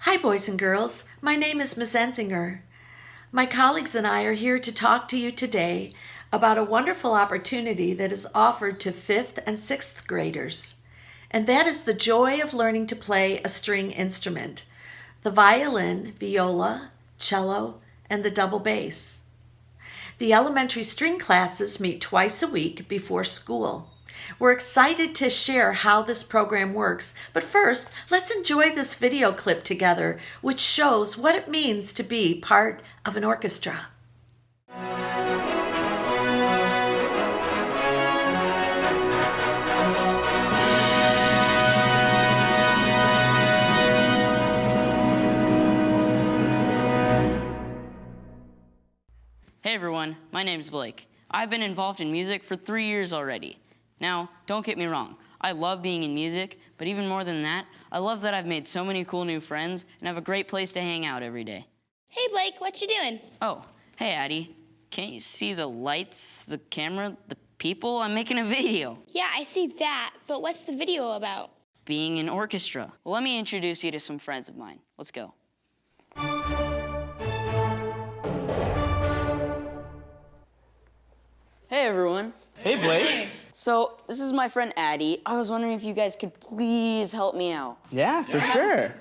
Hi, boys and girls. My name is Miss Enzinger. My colleagues and I are here to talk to you today about a wonderful opportunity that is offered to 5th and 6th graders. And that is the joy of learning to play a string instrument, the violin, viola, cello, and the double bass. The elementary string classes meet twice a week before school. We're excited to share how this program works, but first, let's enjoy this video clip together, which shows what it means to be part of an orchestra. Hey everyone, my name's Blake. I've been involved in music for 3 years already. Now, don't get me wrong, I love being in music, but even more than that, I love that I've made so many cool new friends and have a great place to hang out every day. Hey Blake, what you doing? Oh, hey Addie, can't you see the lights, the camera, the people? I'm making a video. Yeah, I see that, but what's the video about? Being in orchestra. Well, let me introduce you to some friends of mine. Let's go. Hey everyone. Hey, Blake. So, this is my friend Addie. I was wondering if you guys could please help me out. Yeah, for sure.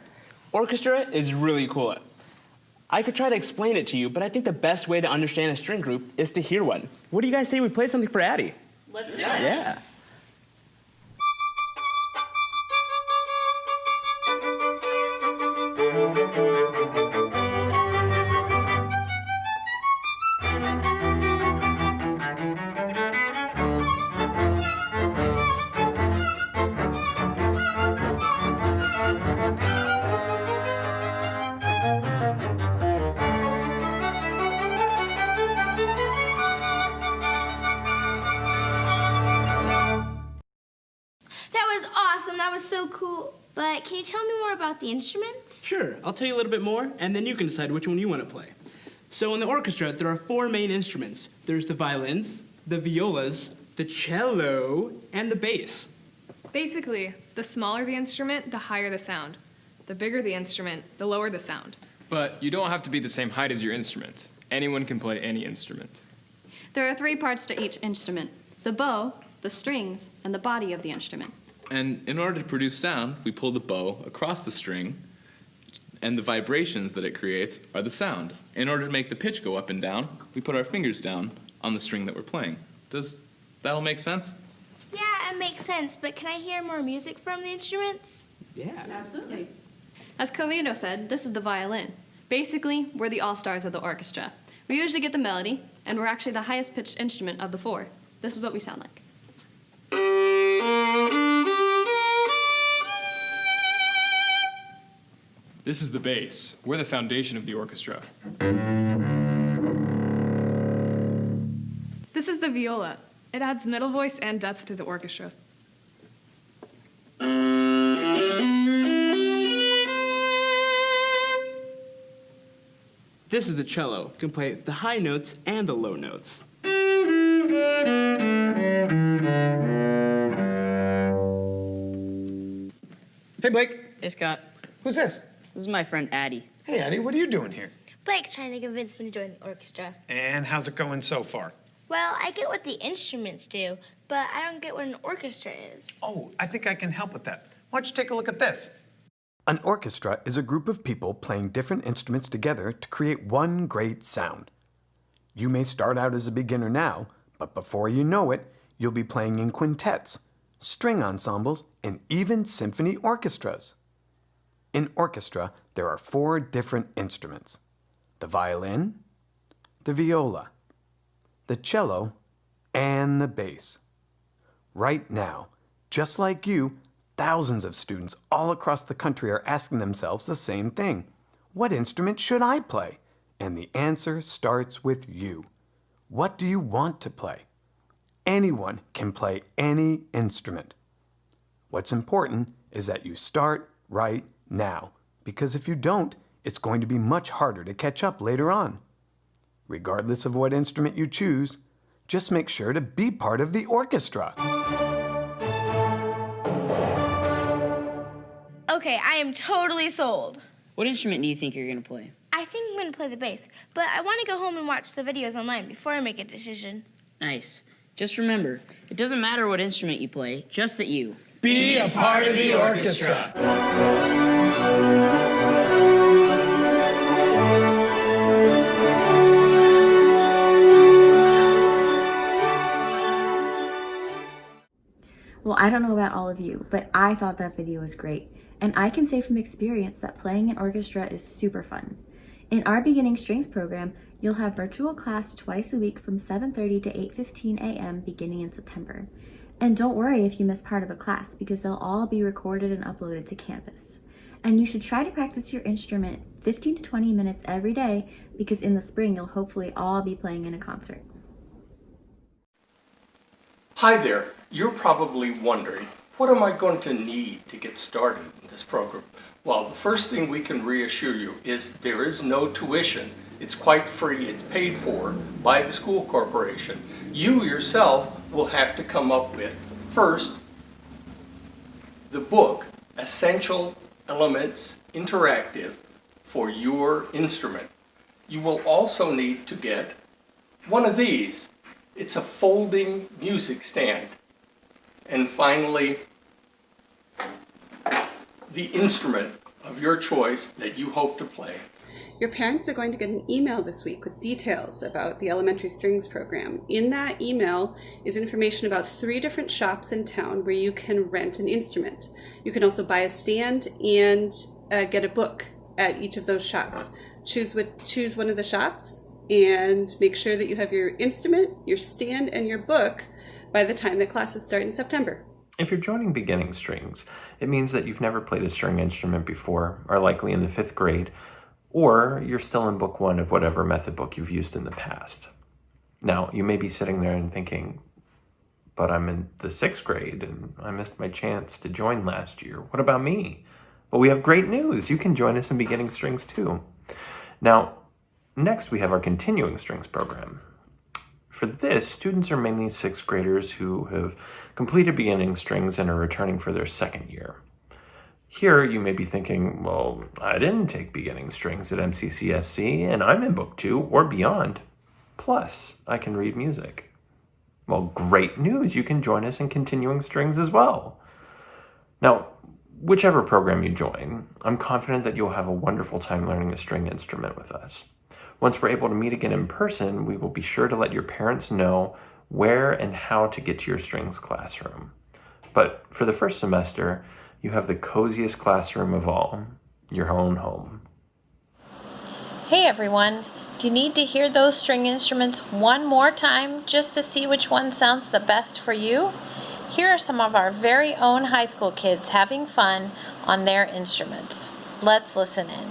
Orchestra is really cool. I could try to explain it to you, but I think the best way to understand a string group is to hear one. What do you guys say we play something for Addie? Let's do it. Yeah. That was awesome, that was so cool. But can you tell me more about the instruments? Sure, I'll tell you a little bit more, and then you can decide which one you want to play. So in the orchestra, there are 4 main instruments. There's the violins, the violas, the cello, and the bass. Basically, the smaller the instrument, the higher the sound. The bigger the instrument, the lower the sound. But you don't have to be the same height as your instrument. Anyone can play any instrument. There are 3 parts to each instrument: the bow, the strings, and the body of the instrument. And in order to produce sound, we pull the bow across the string, and the vibrations that it creates are the sound. In order to make the pitch go up and down, we put our fingers down on the string that we're playing. Does that all make sense? Yeah, it makes sense, but can I hear more music from the instruments? Yeah. Absolutely. As Carlino said, this is the violin. Basically, we're the all-stars of the orchestra. We usually get the melody, and we're actually the highest pitched instrument of the 4. This is what we sound like. This is the bass. We're the foundation of the orchestra. This is the viola. It adds middle voice and depth to the orchestra. This is the cello. It can play the high notes and the low notes. Hey, Blake. Hey Scott, Who's this? this is my friend Addie. Hey, Addie, what are you doing here? Blake's trying to convince me to join the orchestra. And how's it going so far? Well, I get what the instruments do, but I don't get what an orchestra is. Oh, I think I can help with that. Why don't you take a look at this? An orchestra is a group of people playing different instruments together to create one great sound. You may start out as a beginner now, but before you know it, you'll be playing in quintets, string ensembles, and even symphony orchestras. In orchestra, there are 4 different instruments: the violin, the viola, the cello, and the bass. Right now, just like you, thousands of students all across the country are asking themselves the same thing. What instrument should I play? And the answer starts with you. What do you want to play? Anyone can play any instrument. What's important is that you start right now, because if you don't, it's going to be much harder to catch up later on. Regardless of what instrument you choose, just make sure to be part of the orchestra. Okay, I am totally sold. What instrument do you think you're going to play? I think I'm going to play the bass, but I want to go home and watch the videos online before I make a decision. Nice. Just remember, it doesn't matter what instrument you play, just that you Be a part of the orchestra. Well, I don't know about all of you, but I thought that video was great. And I can say from experience that playing an orchestra is super fun. In our Beginning Strings program, you'll have virtual class twice a week from 7:30 to 8:15 a.m. beginning in September. And don't worry if you miss part of a class, because they'll all be recorded and uploaded to Canvas. And you should try to practice your instrument 15 to 20 minutes every day, because in the spring you'll hopefully all be playing in a concert. Hi there. You're probably wondering, what am I going to need to get started in this program? Well, the first thing we can reassure you is there is no tuition. It's quite free. It's paid for by the school corporation. You yourself will have to come up with, first, the book, Essential Elements Interactive for your instrument. You will also need to get one of these. It's a folding music stand. And finally, the instrument of your choice that you hope to play. Your parents are going to get an email this week with details about the Elementary Strings program. In that email is information about 3 different shops in town where you can rent an instrument. You can also buy a stand and get a book at each of those shops. Choose one of the shops and make sure that you have your instrument, your stand, and your book by the time that classes start in September. If you're joining Beginning Strings, it means that you've never played a string instrument before, are likely in the 5th grade, or you're still in book 1 of whatever method book you've used in the past. Now, you may be sitting there and thinking, but I'm in the 6th grade and I missed my chance to join last year. What about me? Well, we have great news. You can join us in Beginning Strings too. Now, next we have our Continuing Strings program. For this, students are mainly 6th graders who have completed Beginning Strings and are returning for their 2nd year. Here, you may be thinking, well, I didn't take Beginning Strings at MCCSC, and I'm in Book 2 or beyond. Plus, I can read music. Well, great news! You can join us in Continuing Strings as well. Now, whichever program you join, I'm confident that you'll have a wonderful time learning a string instrument with us. Once we're able to meet again in person, we will be sure to let your parents know where and how to get to your strings classroom. But for the first semester, you have the coziest classroom of all, your own home. Hey everyone, do you need to hear those string instruments one more time just to see which one sounds the best for you? Here are some of our very own high school kids having fun on their instruments. Let's listen in.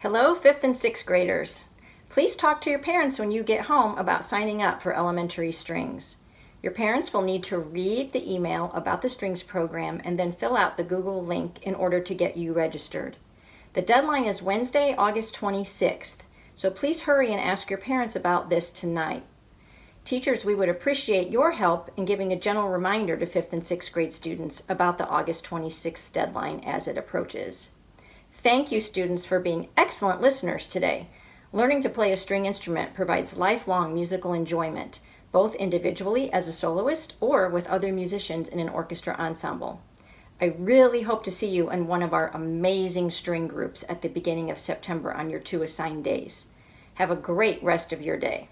Hello, 5th and 6th graders. Please talk to your parents when you get home about signing up for Elementary Strings. Your parents will need to read the email about the strings program and then fill out the Google link in order to get you registered. The deadline is Wednesday, August 26th, so please hurry and ask your parents about this tonight. Teachers, we would appreciate your help in giving a gentle reminder to 5th and 6th grade students about the August 26th deadline as it approaches. Thank you, students, for being excellent listeners today. Learning to play a string instrument provides lifelong musical enjoyment, both individually as a soloist or with other musicians in an orchestra ensemble. I really hope to see you in one of our amazing string groups at the beginning of September on your 2 assigned days. Have a great rest of your day.